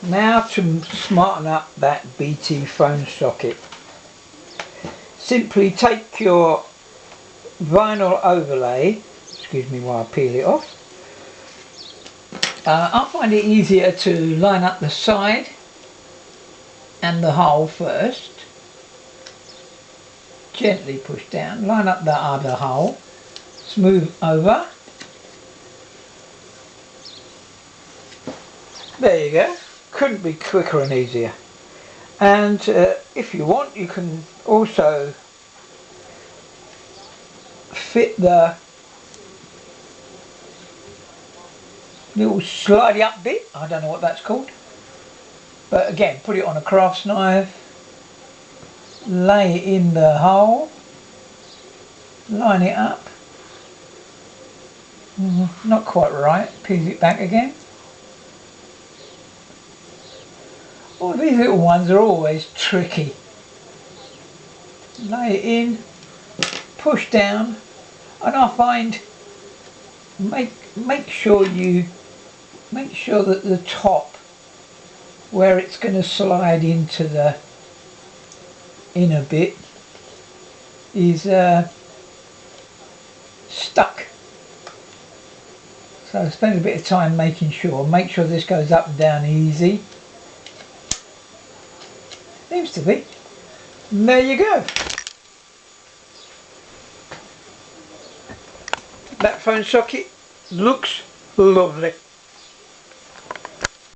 Now to smarten up that BT phone socket. Simply take your vinyl overlay, excuse me while I peel it off. I find it easier to line up the side and the hole first. Gently push down, line up the other hole, smooth over. There you go. Couldn't be quicker and easier. And if you want, you can also fit the little slidey up bit. I don't know what that's called, but again, put it on a crafts knife, lay it in the hole, line it up. Not quite right. Peel it back again. All these little ones are always tricky. Lay it in, push down, and I find make sure that the top where it's going to slide into the inner bit is stuck. So spend a bit of time making sure. Make sure this goes up and down easy. Seems to be. And there you go. That phone socket looks lovely.